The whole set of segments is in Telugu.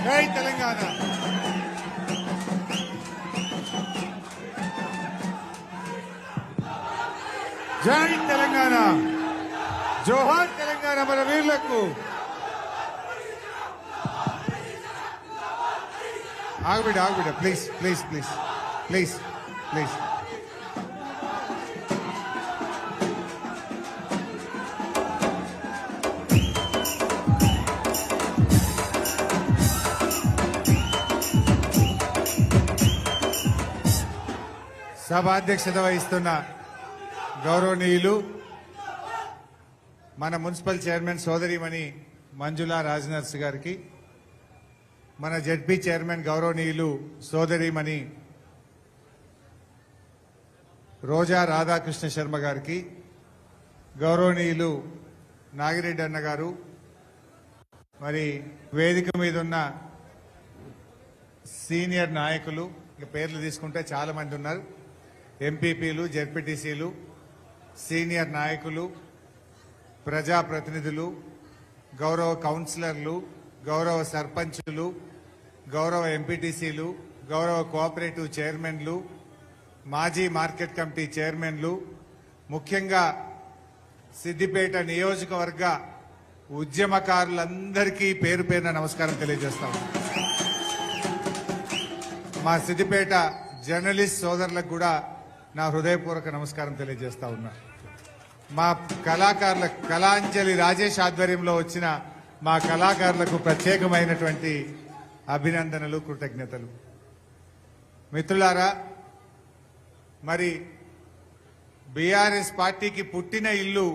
జై తెలంగాణ. జై తెలంగాణ. జోహార్ తెలంగాణ మన వీరులకు. ఆగుబిడ please please please please please. సభాధ్యక్షత వహిస్తున్న గౌరవనీయులు మన మున్సిపల్ చైర్మన్ సోదరిమణి మంజులా రాజనర్స్ గారికి, మన జెడ్పీ చైర్మన్ గౌరవనీయులు సోదరిమణి రోజా రాధాకృష్ణ శర్మ గారికి, గౌరవనీయులు నాగిరెడ్డి అన్న గారు, మరి వేదిక మీద ఉన్న సీనియర్ నాయకులు, ఇక పేర్లు తీసుకుంటే చాలా మంది ఉన్నారు, ఎంపీపీలు, జెడ్పీటీసీలు, సీనియర్ నాయకులు, ప్రజాప్రతినిధులు, గౌరవ కౌన్సిలర్లు, గౌరవ సర్పంచులు, గౌరవ ఎంపీటీసీలు, గౌరవ కోఆపరేటివ్ చైర్మన్లు, మాజీ మార్కెట్ కమిటీ చైర్మన్లు, ముఖ్యంగా సిద్దిపేట నియోజకవర్గ ఉద్యమకారులందరికీ పేరు పేరున నమస్కారం తెలియజేస్తాం. మా సిద్దిపేట జర్నలిస్ట్ సోదరులకు కూడా నా హృదయపూర్వక నమస్కారం తెలియజేస్తా ఉన్నా. మా కళాకారుల కళాంజలి రాజేష్ ఆధ్వర్యంలో వచ్చిన మా కళాకారులకు ప్రత్యేకమైనటువంటి అభినందనలు, కృతజ్ఞతలు. మిత్రులారా, మరి బీఆర్ఎస్ పార్టీకి పుట్టిన ఇల్లు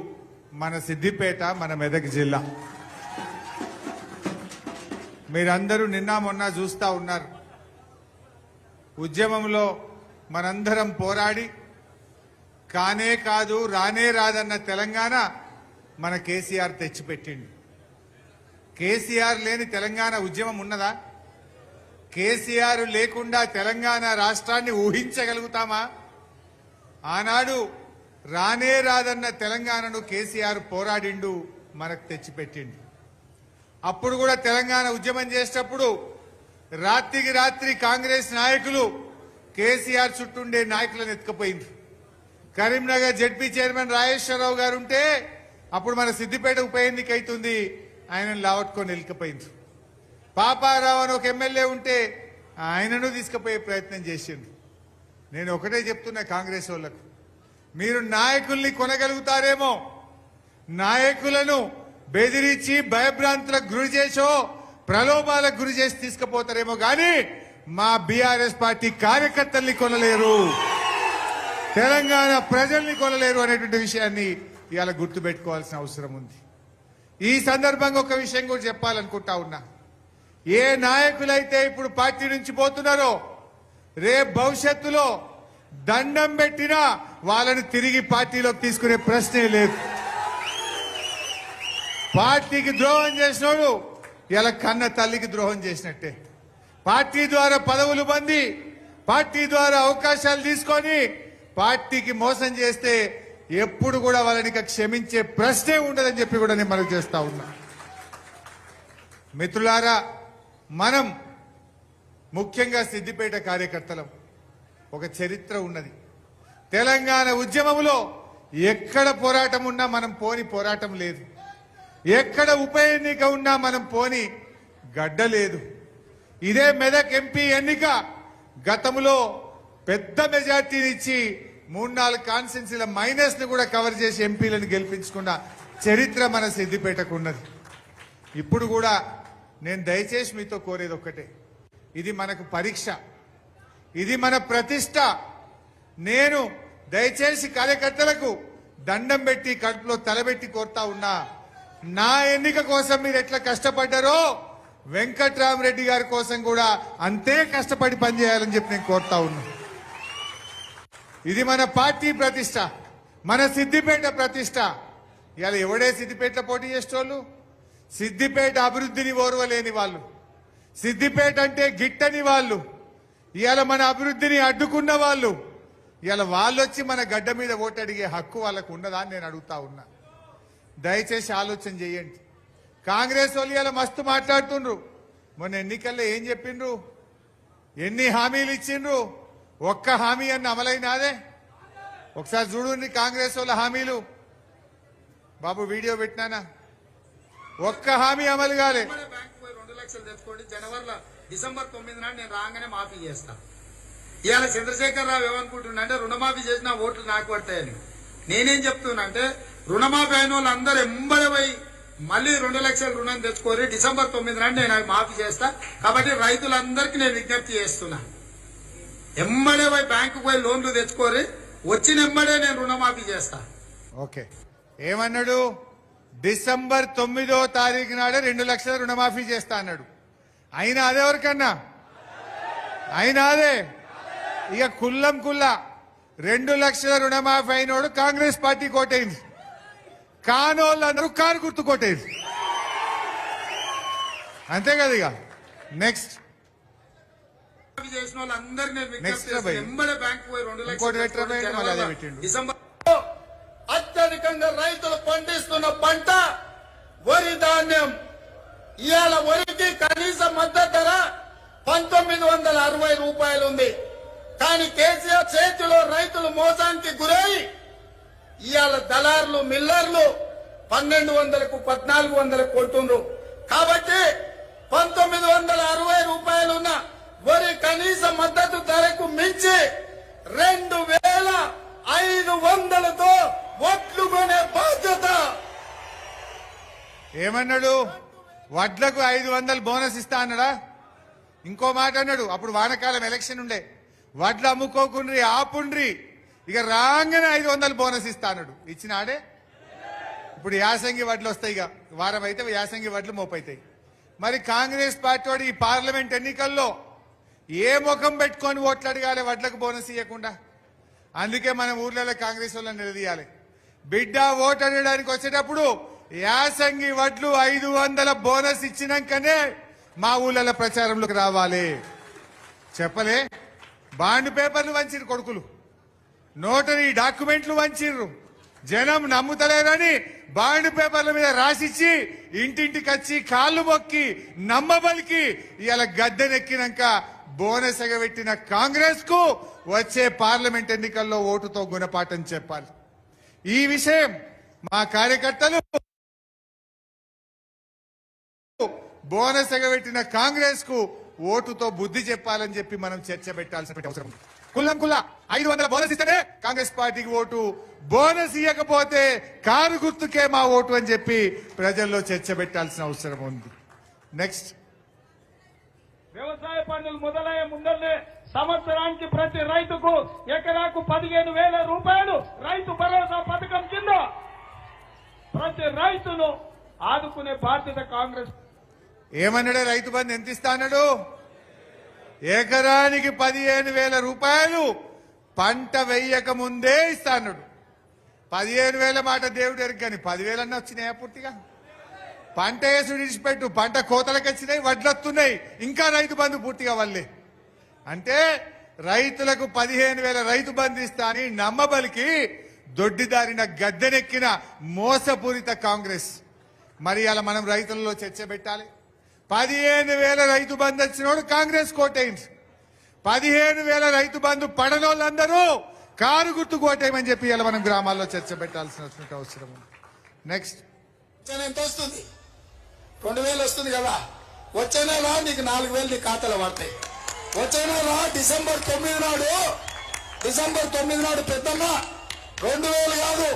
మన సిద్దిపేట, మన మెదక్ జిల్లా. మీరందరూ నిన్న మొన్న చూస్తా ఉన్నారు. ఉద్యమంలో మనందరం పోరాడి కానే కాదు రానే రాదన్న తెలంగాణ మన కేసీఆర్ తెచ్చిపెట్టిండు. కేసీఆర్ లేని తెలంగాణ ఉద్యమం ఉన్నదా? కేసీఆర్ లేకుండా తెలంగాణ రాష్ట్రాన్ని ఊహించగలుగుతామా? ఆనాడు రానే రాదన్న తెలంగాణను కేసీఆర్ పోరాడిండు, మనకు తెచ్చిపెట్టిండు. అప్పుడు కూడా తెలంగాణ ఉద్యమం చేసేటప్పుడు రాత్రికి రాత్రి కాంగ్రెస్ నాయకులు కేసీఆర్ చుట్టూండే నాయకులను ఎత్తుకుపోయింది. కరీంనగర్ జెడ్పీ చైర్మన్ రాజేశ్వరరావు గారు ఉంటే అప్పుడు మన సిద్దిపేట ఉప ఎన్నిక అవుతుంది, ఆయనను లావట్టుకొని వెళ్ళిపోయింది. పాపారావు అని ఒక ఎమ్మెల్యే ఉంటే ఆయనను తీసుకుపోయే ప్రయత్నం చేసిండు. నేను ఒకటే చెప్తున్నా కాంగ్రెస్ వాళ్లకు, మీరు నాయకుల్ని కొనగలుగుతారేమో, నాయకులను బెదిరించి భయభ్రాంతులకు గురి చేసో ప్రలోభాలకు గురి చేసి తీసుకుపోతారేమో కానీ మా బీఆర్ఎస్ పార్టీ కార్యకర్తల్ని కొనలేరు, తెలంగాణ ప్రజల్ని కొనలేరు అనేటువంటి విషయాన్ని ఇవాళ గుర్తుపెట్టుకోవాల్సిన అవసరం ఉంది. ఈ సందర్భంగా ఒక విషయం కూడా చెప్పాలనుకుంటా ఉన్నా. ఏ నాయకులైతే ఇప్పుడు పార్టీ నుంచి పోతున్నారో రేపు భవిష్యత్తులో దండం పెట్టినా వాళ్ళని తిరిగి పార్టీలోకి తీసుకునే ప్రశ్నే లేదు. పార్టీకి ద్రోహం చేసినోడు ఇలా కన్న తల్లికి ద్రోహం చేసినట్టే. పార్టీ ద్వారా పదవులు పొంది, పార్టీ ద్వారా అవకాశాలు తీసుకొని పార్టీకి మోసం చేస్తే ఎప్పుడు కూడా వాళ్ళని క్షమించే ప్రశ్నే ఉండదని చెప్పి కూడా నేను మనకు చేస్తా ఉన్నా. మిత్రులారా, మనం ముఖ్యంగా సిద్దిపేట కార్యకర్తలం ఒక చరిత్ర ఉన్నది. తెలంగాణ ఉద్యమంలో ఎక్కడ పోరాటం ఉన్నా మనం పోని పోరాటం లేదు, ఎక్కడ ఉప ఎన్నిక ఉన్నా మనం పోని గడ్డ లేదు. ఇదే మెదక్ ఎంపీ ఎన్నిక గతంలో పెద్ద మెజార్టీనిచ్చి 3-4 కాన్స్టిట్యున్సీల మైనస్ ని కూడా కవర్ చేసి ఎంపీలను గెలిపించుకున్న చరిత్ర మన సిద్దిపేటకు ఉన్నది. ఇప్పుడు కూడా నేను దయచేసి మీతో కోరేది ఒక్కటే, ఇది మనకు పరీక్ష, ఇది మన ప్రతిష్ట. నేను దయచేసి కార్యకర్తలకు దండం పెట్టి కడుపులో తలబెట్టి కోరుతా ఉన్నా, నా ఎన్నిక కోసం మీరు ఎట్లా కష్టపడ్డారో వెంకట్రామరెడ్డి గారి కోసం కూడా అంతే కష్టపడి పనిచేయాలని చెప్పి నేను కోరుతా ఉన్నా. ఇది మన పార్టీ ప్రతిష్ట, మన సిద్దిపేట ప్రతిష్ట. ఇవాళ ఎవడే సిద్దిపేటలో పోటీ చేసేటోళ్ళు? సిద్దిపేట అభివృద్ధిని ఓర్వలేని వాళ్ళు, సిద్దిపేట అంటే గిట్టని వాళ్ళు, ఇవాళ మన అభివృద్ధిని అడ్డుకున్న వాళ్ళు, ఇవాళ వాళ్ళు వచ్చి మన గడ్డ మీద ఓటు అడిగే హక్కు వాళ్ళకు ఉండదా అని నేను అడుగుతా ఉన్నా. దయచేసి ఆలోచన చేయండి. కాంగ్రెస్ వాళ్ళు ఇలా మస్తు మాట్లాడుతుండ్రు, మొన్న ఎన్నికల్లో ఏం చెప్పిండ్రు? ఎన్ని హామీలు ఇచ్చిండ్రు? ఒక్క హామీ అన్న అమలైనాదే? ఒకసారి చూడండి కాంగ్రెస్ వాళ్ళ హామీలు. బాబు వీడియో పెట్టినానా? ఒక్క హామీ అమలు కాలే. బ్యాంకు పోయి 2 లక్షలు తెచ్చుకోండి, జనవరిలో డిసెంబర్ 9 నాడు నేను రాగానే మాఫీ చేస్తా. ఇవాళ చంద్రశేఖర్ రావు ఏమనుకుంటున్నా అంటే రుణమాఫీ చేసిన ఓట్లు నాకు పడతాయని. నేనేం చెప్తున్నా అంటే రుణమాఫీ అయిన వాళ్ళు అందరూ ఎంబడి పోయి మళ్ళీ 2 లక్షల రుణం తెచ్చుకోరి, డిసెంబర్ 9 నాడు నేను అవి మాఫీ చేస్తా. కాబట్టి రైతులందరికీ నేను విజ్ఞప్తి చేస్తున్నా, ఎంబడే పోయి బ్యాంకు పోయి లోన్లు తెచ్చుకోరి, వచ్చిన ఎంబడే నేను రుణమాఫీ చేస్తా. ఓకే, ఏమన్నాడు? డిసెంబర్ 9వ తారీఖు నాడే 2 లక్షల రుణమాఫీ చేస్తా అన్నాడు. అయినా అదే ఎవరికన్నా? అయినా అదే. ఇక కుల్లం కుల్లా 2 లక్షల రుణమాఫీ అయినోడు కాంగ్రెస్ పార్టీ కోటైంది, కానోళ్ళందరూ కారు గుర్తు కోటైంది. అంతే కదా? ఇక నెక్స్ట్ చేసిన వాళ్ళందరికీ నేను విజ్ఞప్తి చేస్తా, ఎంబడే బ్యాంకు పోయి 2 లక్షలు డిసెంబర్. అత్యధికంగా రైతులు పండిస్తున్న పంట వరి ధాన్యం. ఇవాళ వరికి కనీస మద్దతు ధర 1960 రూపాయలు ఉంది. కానీ కేసీఆర్ చేతిలో రైతులు మోసానికి గురై ఇవాళ దళారులు మిల్లర్లు 1200కు 1400 కొంటున్నారు. కాబట్టి 1960 రూపాయలు ఉన్న వరి కనీస మద్దతు ధరకు మించి 2500తో వడ్లు కొనే బాధ్యత. ఏమన్నాడు? వడ్లకు 500 బోనస్ ఇస్తా అన్నాడా? ఇంకో మాట అన్నాడు, అప్పుడు వానకాలం ఎలక్షన్ ఉండే, వడ్లు అమ్ముకోకుండ్రి ఆపుండ్రి, ఇక రాగానే 500 బోనస్ ఇస్తా అన్నాడు. ఇచ్చినాడే? ఇప్పుడు యాసంగి వడ్లు వస్తాయి, ఇక వారం అయితే యాసంగి వడ్లు మోపైతాయి. మరి కాంగ్రెస్ పార్టీ వాడు ఈ పార్లమెంట్ ఎన్నికల్లో ఏ ముఖం పెట్టుకొని ఓట్లు అడగాలి వడ్లకు బోనస్ ఇవ్వకుండా? అందుకే మనం ఊర్లలో కాంగ్రెస్ వాళ్ళని నిలదీయాలి. బిడ్డ ఓటు అడగడానికి వచ్చేటప్పుడు యాసంగి వడ్లు 500 బోనస్ ఇచ్చినాకనే మా ఊళ్ళలో ప్రచారంలోకి రావాలి. చెప్పలే? బాండ్ పేపర్లు వంచిరు కొడుకులు, నోటరీ డాక్యుమెంట్లు వంచిర్రు, జనం నమ్ముతలేరని బాండ్ పేపర్ల మీద రాసిచ్చి ఇంటింటికి వచ్చి కాళ్ళు మొక్కి నమ్మబలికి ఇవాళ గద్దెనెక్కినాక బోనస్ ఎగబెట్టిన కాంగ్రెస్ కు వచ్చే పార్లమెంట్ ఎన్నికల్లో ఓటుతో గుణపాఠం చెప్పాలి. ఈ విషయం మా కార్యకర్తలు బోనస్ ఎగబెట్టిన కాంగ్రెస్ కు ఓటుతో బుద్ధి చెప్పాలని చెప్పి మనం చర్చ పెట్టాల్సిన అవసరం ఉంది. కుల్లం కుల్లా 500 బోనస్ ఇస్తేనే కాంగ్రెస్ పార్టీకి ఓటు, బోనస్ ఇవ్వకపోతే కారు గుర్తుకే మా ఓటు అని చెప్పి ప్రజల్లో చర్చ పెట్టాల్సిన అవసరం ఉంది. నెక్స్ట్, వ్యవసాయ పనులు మొదలయ్యే ముందరనే సంవత్సరానికి ప్రతి రైతుకు ఎకరాకు 15,000 రూపాయలు రైతు భరోసా పథకం కింద ప్రతి రైతును ఆదుకునే బాధ్యత కాంగ్రెస్. ఏమన్నాడే? రైతు బంధు ఎంత ఇస్తా అన్నాడు? ఎకరానికి 15,000 రూపాయలు పంట వెయ్యక ముందే ఇస్తా అన్నాడు. 15,000 మాట దేవుడు ఎరుగు, కానీ 10,000 అన్న వచ్చినాయా పూర్తిగా? పంట వేసుడు విడిచిపెట్టు, పంట కోతలకు వచ్చినాయి, వడ్లొస్తున్నాయి, ఇంకా రైతు బంధు పూర్తిగా వల్లే. అంటే రైతులకు 15,000 రైతు బంధు ఇస్తా అని నమ్మబలికి దొడ్డిదారిన గద్దెనెక్కిన మోసపూరిత కాంగ్రెస్. మరి అలా మనం రైతులలో చర్చ పెట్టాలి. 15,000 రైతు బంధు వచ్చినోడు కాంగ్రెస్ కోటైంది, 15,000 రైతు బంధు పడనోళ్ళందరూ కారు గుర్తు కోటేయమని చెప్పి ఇలా మనం గ్రామాల్లో చర్చ పెట్టాల్సిన అవసరం ఉంది. నెక్స్ట్, ఎంత వస్తుంది? 2,000 వస్తుంది కదా. వచ్చే నెల నీకు 4,000 నీ ఖాతాలో పడతాయి. వచ్చే నెల డిసెంబర్ 9 నాడు పెద్దమ్మ 2,000 కాదు,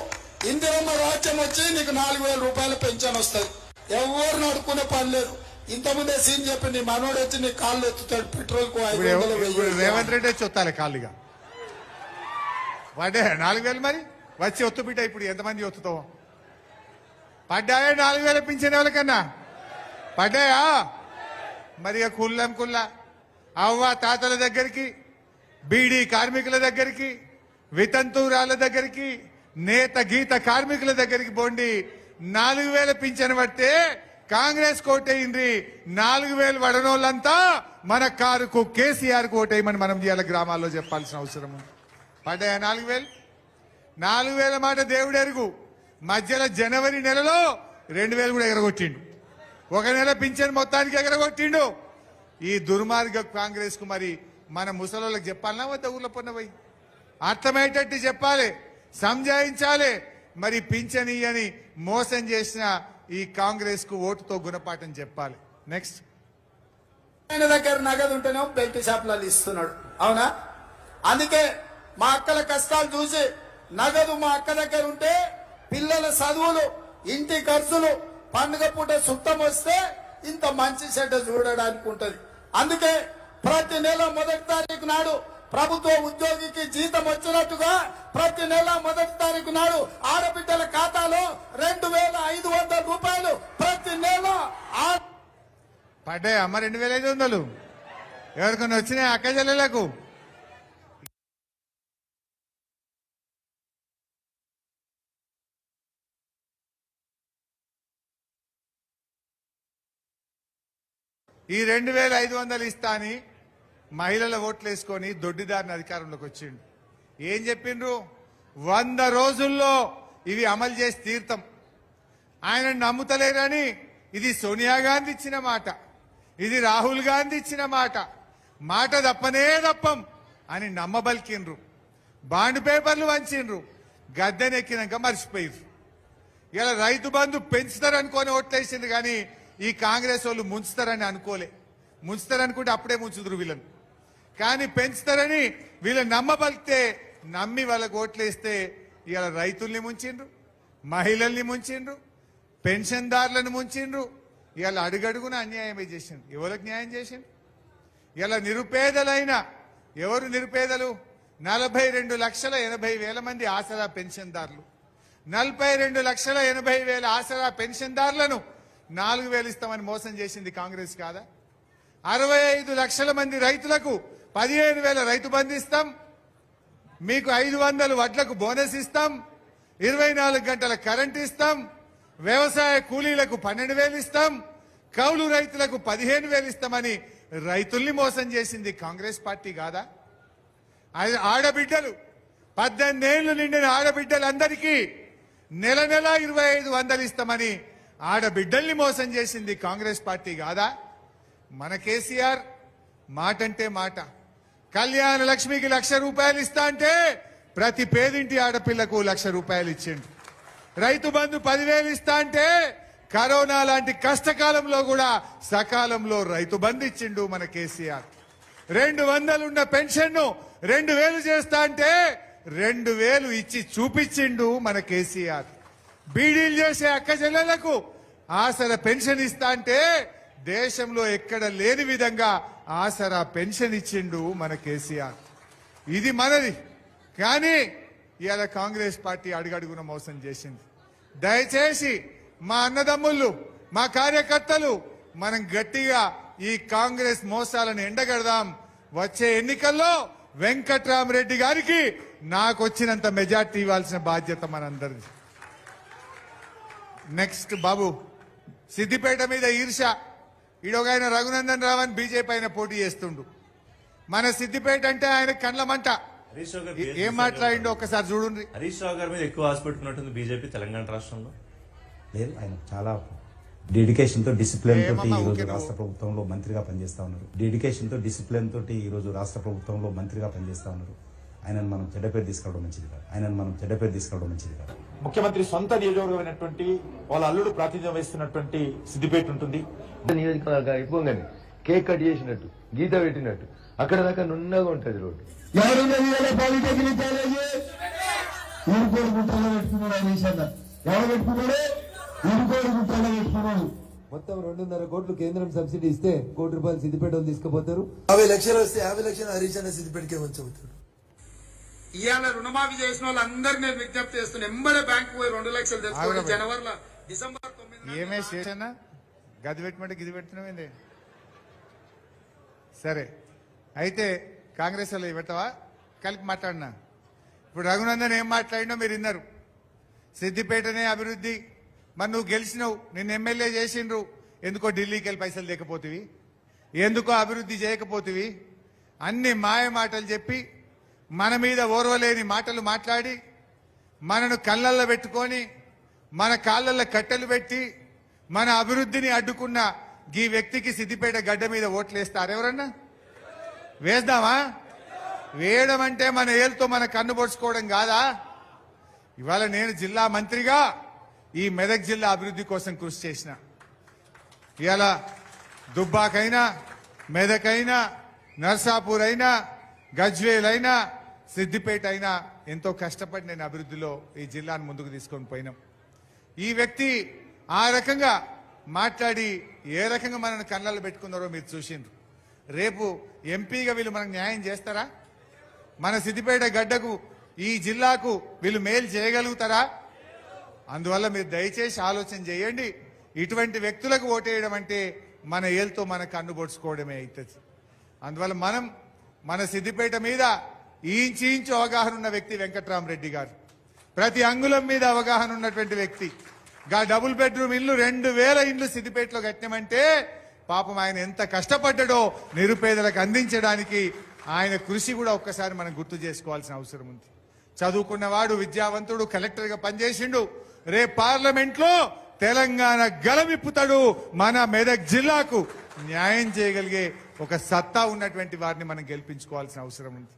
ఇందిరమ్మ రాజ్యం వచ్చి నీకు 4,000 రూపాయల పెన్షన్ వస్తుంది. ఎవరు నడుకునే పని లేదు. ఇంతకుముందే సీన్ చెప్పి నీ మనోడు వచ్చి నీ కాళ్ళు ఎత్తుతాడు, పెట్రోల్ కు 500. రేవంత్ రెడ్డి వచ్చి వస్తాలే కాళ్ళుగా పడ్డా 4,000. మరి వచ్చి ఒత్తు బిడ్డ ఇప్పుడు ఎంతమంది ఒత్తుతావు? పడ్డాయా 4,000 పింఛన్ ఎవరికన్నా? పడ్డాయా? మరి కుల్లం కుల్లా అవ్వ తాతల దగ్గరికి, బీడీ కార్మికుల దగ్గరికి, వితంతురాల దగ్గరికి, నేత గీత కార్మికుల దగ్గరికి పోండి. 4,000 పింఛన్ పడితే కాంగ్రెస్ కోటైంది, 4,000 వడనోళ్ళంతా మన కారుకు కేసీఆర్ కోటేయమని మనం ఇవాళ గ్రామాల్లో చెప్పాల్సిన అవసరం ఉంది. పడ్డాయా 4,000? 4,000 మాట దేవుడు ఎరుగు. మధ్యలో జనవరి నెలలో 2,000 కూడా ఎగరగొట్టిండు. ఒక నెల పింఛన్ మొత్తానికి ఎగరగొట్టిండు. ఈ దుర్మార్గ కాంగ్రెస్ కు మరి మన ముసలోళ్ళకి చెప్పాలన్నా వద్ద ఊర్లో పొన్నపోయి అర్థమయ్యేటట్టు చెప్పాలి, సంజాయించాలి. మరి పింఛనియని మోసం చేసిన ఈ కాంగ్రెస్ కు ఓటుతో గుణపాఠం చెప్పాలి. నెక్స్ట్, ఆయన దగ్గర నగదు ఉంటేనే బెల్ట్ షాప్లలో ఇస్తున్నాడు, అవునా? అందుకే మా అక్కల కష్టాలు చూసి నగదు మా అక్క దగ్గర ఉంటే పిల్లల చదువులు, ఇంటి ఖర్చులు, పండుగ పూట సుట్టం వస్తే ఇంత మంచి చెడ్డ చూడడానికి ఉంటది. అందుకే ప్రతి నెల 1వ తారీఖు నాడు ప్రభుత్వ ఉద్యోగికి జీతం వచ్చినట్టుగా ప్రతి నెల 1వ తారీఖు నాడు ఆడబిడ్డల ఖాతాలో 2,500 రూపాయలు ప్రతి నెల పడ్డాయి అమ్మ 2,500 ఎవరికైనా వచ్చినాయి అక్క చెల్లెలకు? ఈ 2,500 ఇస్తా అని మహిళల ఓట్లు వేసుకొని దొడ్డిదారిని అధికారంలోకి వచ్చిండు. ఏం చెప్పిండ్రు? 100 రోజుల్లో ఇవి అమలు చేసి తీర్థం. ఆయన నమ్ముతలేరని ఇది సోనియా గాంధీ ఇచ్చిన మాట, ఇది రాహుల్ గాంధీ ఇచ్చిన మాట, మాట తప్పనే తప్పం అని నమ్మబలికిండ్రు. బాండ్ పేపర్లు వంచిండ్రు, గద్దెనెక్కినాక మర్చిపోయారు. ఇలా రైతు బంధు పెంచుతారనుకొని ఓట్లేసింది కానీ ఈ కాంగ్రెస్ వాళ్ళు ముంచుతారని అనుకోలే. ముంచుతారనుకుంటే అప్పుడే ముంచుదురు వీళ్ళని. కానీ పెంచుతారని వీళ్ళు నమ్మబలితే నమ్మి వాళ్ళకు ఓట్లేస్తే ఇలా రైతుల్ని ముంచిండ్రు, మహిళల్ని ముంచిండ్రు, పెన్షన్దారులను ముంచిండ్రు. ఇలా అడుగడుగున అన్యాయమే చేసిండ్రు. ఎవరికి న్యాయం చేసిండ్రు? ఇలా నిరుపేదలైన ఎవరు నిరుపేదలు? 42,80,000 మంది ఆసరా పెన్షన్దారులు. 42,80,000 ఆసరా పెన్షన్దారులను 4,000 ఇస్తామని మోసం చేసింది కాంగ్రెస్ కాదా? 65 లక్షల మంది రైతులకు 15,000 రైతు బంధు ఇస్తాం, మీకు 500 వడ్లకు బోనస్ ఇస్తాం, 24 గంటల కరెంట్ ఇస్తాం, వ్యవసాయ కూలీలకు 12,000 ఇస్తాం, కౌలు రైతులకు 15,000 ఇస్తామని రైతుల్ని మోసం చేసింది కాంగ్రెస్ పార్టీ కాదా? ఆడబిడ్డలు 18 ఏళ్లు నిండిన ఆడబిడ్డలందరికీ నెల 2,500 ఇస్తామని ఆడబిడ్డల్ని మోసం చేసింది కాంగ్రెస్ పార్టీ కాదా? మన కేసీఆర్ మాట అంటే మాట. కళ్యాణ లక్ష్మికి 1,00,000 రూపాయలు ఇస్తా అంటే ప్రతి పేదింటి ఆడపిల్లకు 1,00,000 రూపాయలు ఇచ్చిండు. రైతు బంధు 10,000 ఇస్తా అంటే కరోనా లాంటి కష్టకాలంలో కూడా సకాలంలో రైతు బంధు ఇచ్చిండు మన కేసీఆర్. 200 ఉన్న పెన్షన్ ను 2,000 చేస్తా అంటే 2,000 ఇచ్చి చూపించిండు మన కేసీఆర్. బీడీలు చేసే అక్క చెల్లెలకు ఆసరా పెన్షన్ ఇస్తా అంటే దేశంలో ఎక్కడ లేని విధంగా ఆసరా పెన్షన్ ఇచ్చిండు మన కేసీఆర్. ఇది మనది. కానీ ఇవాళ కాంగ్రెస్ పార్టీ అడుగడుగున మోసం చేసింది. దయచేసి మా అన్నదమ్ముళ్ళు, మా కార్యకర్తలు మనం గట్టిగా ఈ కాంగ్రెస్ మోసాలను ఎండగడదాం. వచ్చే ఎన్నికల్లో వెంకట్రామరెడ్డి గారికి నాకు వచ్చినంత మెజార్టీ ఇవ్వాల్సిన బాధ్యత మనందరిది. నెక్స్ట్ బాబు, సిద్దిపేట మీద ఈర్ష. ఈడొగైన రఘునందన్ రావు అని బీజేపీ ఆయన పోటీ చేస్తుండు. మన సిద్దిపేట అంటే ఆయన కండ్ల మంట. ఏం మాట్లాడిండో ఒకసారి చూడండి. హరీష్ రావు గారి మీద ఎక్కువ ఆశ పెట్టుకున్నట్టుంది బీజేపీ తెలంగాణ రాష్ట్రంలో. లేదు, ఆయన చాలా డెడికేషన్ తో డిసిప్లిన్ తోటి ఈ రోజు రాష్ట్ర ప్రభుత్వంలో మంత్రిగా పనిచేస్తా ఉన్నారు. డెడికేషన్ తో డిసిప్లిన్ తోటి ఈ రోజు రాష్ట్ర ప్రభుత్వంలో మంత్రిగా పనిచేస్తా ఉన్నారు. ఆయనను మనం చెడ్డ పేరు తీసుకురావడం మంచిది కాదు. ముఖ్యమంత్రి సొంత నియోజకవర్గమైనటువంటి వాళ్ళ అల్లుడు ప్రాతినిధ్యం వహిస్తున్నటువంటి సిద్దిపేట ఉంటుంది. నియోజకవర్గం అయిపోగానే కేక్ కట్ చేసినట్టు, గీత పెట్టినట్టు అక్కడ దాకా నున్నగా ఉంటది రోడ్డు. పాలిటెక్నిక్ కాలేజీ ఊరుకోడు గుట్టలో పెట్టుకున్నాడు. అదేశాల ఎవరు పెట్టుకున్నాడు? ఊరుకోడు గుట్టలో పెట్టుకున్నాడు. మొత్తం 2.5 కోట్లు కేంద్రం సబ్సిడీ ఇస్తే 1 కోటి రూపాయలు సిద్దిపేట వాళ్ళు తీసుకుపోతారు. 50 లక్షలు వస్తే 50 లక్షలు హరీష్ అన్న సిద్దిపేటకే వచ్చవుతాడు. ఇవాళ రుణమాఫీ చేసిన వాళ్ళందరూ నేను విజ్ఞప్తి చేస్తున్నా. ఎంబడే బ్యాంకు పోయి 2 లక్షలు తెచ్చుకోండి. జనవరిలో డిసెంబర్ 9 ఏమే చేశానా గది పెట్టమంటే గిది పెడుతున్నామేంది? సరే అయితే కాంగ్రెస్ వాళ్ళు పెట్టవా కలిపి మాట్లాడినా. ఇప్పుడు రఘునందన్ ఏం మాట్లాడినో మీరు విన్నారు. సిద్దిపేటనే అభివృద్ధి, మరి నువ్వు గెలిచినవు, నిన్ను ఎమ్మెల్యే చేసిండ్రు, ఎందుకో ఢిల్లీకి వెళ్ళి పైసలు లేకపోతివి, ఎందుకో అభివృద్ధి చేయకపోతివి, అన్ని మాయ మాటలు చెప్పి మన మీద ఓర్వలేని మాటలు మాట్లాడి మనను కళ్ళల్లో పెట్టుకొని మన కాళ్ళల్లో కట్టెలు పెట్టి మన అభివృద్ధిని అడ్డుకున్న ఈ వ్యక్తికి సిద్దిపేట గడ్డ మీద ఓట్లేస్తారు ఎవరన్నా? వేద్దామా? వేయడం అంటే మన ఏళ్ళతో మన కన్ను పొడుచుకోవడం కాదా? ఇవాళ నేను జిల్లా మంత్రిగా ఈ మెదక్ జిల్లా అభివృద్ధి కోసం కృషి చేసిన. ఇవాళ దుబ్బాకైనా, మెదకైనా, నర్సాపూర్ అయినా, గజ్వేల్ అయినా, సిద్దిపేట అయినా ఎంతో కష్టపడి నేను అభివృద్ధిలో ఈ జిల్లాను ముందుకు తీసుకొని పోయినాం. ఈ వ్యక్తి ఆ రకంగా మాట్లాడి ఏ రకంగా మనల్ని కళ్ళల్లో పెట్టుకున్నారో మీరు చూసిండ్రు. రేపు ఎంపీగా వీళ్ళు మనకు న్యాయం చేస్తారా? మన సిద్దిపేట గడ్డకు, ఈ జిల్లాకు వీళ్ళు మేలు చేయగలుగుతారా? అందువల్ల మీరు దయచేసి ఆలోచన చేయండి. ఇటువంటి వ్యక్తులకు ఓటేయడం అంటే మన ఏళ్ళతో మన కన్ను పొడుచుకోవడమే అవుతుంది. అందువల్ల మనం మన సిద్దిపేట మీద ఇంచు అవగాహన ఉన్న వ్యక్తి వెంకట్రామరెడ్డి గారు. ప్రతి అంగుళం మీద అవగాహన ఉన్నటువంటి వ్యక్తి. గా డబుల్ బెడ్రూమ్ ఇల్లు 2000 ఇండ్లు సిద్దిపేటలో కట్టినామంటే పాపం ఆయన ఎంత కష్టపడ్డాడో నిరుపేదలకు అందించడానికి. ఆయన కృషి కూడా ఒక్కసారి మనం గుర్తు చేసుకోవాల్సిన అవసరం ఉంది. చదువుకున్నవాడు, విద్యావంతుడు, కలెక్టర్గా పనిచేసిండు. రేపు పార్లమెంట్ లో తెలంగాణ గలమిప్పుతాడు. మన మెదక్ జిల్లాకు న్యాయం చేయగలిగే ఒక సత్తా ఉన్నటువంటి వారిని మనం గెలిపించుకోవాల్సిన అవసరం ఉంది.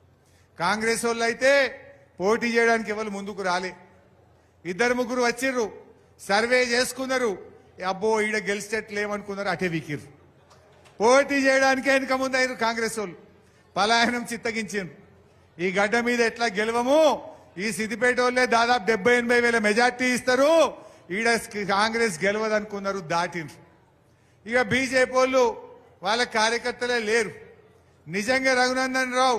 కాంగ్రెస్ వాళ్ళు అయితే పోటీ చేయడానికి ఎవరు ముందుకు రాలే. 2-3 వచ్చిర్రు, సర్వే చేసుకున్నారు. అబ్బో ఈడ గెలిచేట్లేమనుకున్నారు, అటే వీకిర్రు. పోటీ చేయడానికి వెనుక ముందు అయిన కాంగ్రెస్ వాళ్ళు పలాయనం చిత్తగించారు. ఈ గడ్డ మీద ఎట్లా గెలవము, ఈ సిద్దిపేట వాళ్ళే దాదాపు 70-80 వేల మెజార్టీ ఇస్తారు, ఈడ కాంగ్రెస్ గెలవదనుకున్నారు, దాటిండ్రు. ఇక బీజేపీ వాళ్ళు వాళ్ళ కార్యకర్తలే లేరు. నిజంగా రఘునందన్ రావు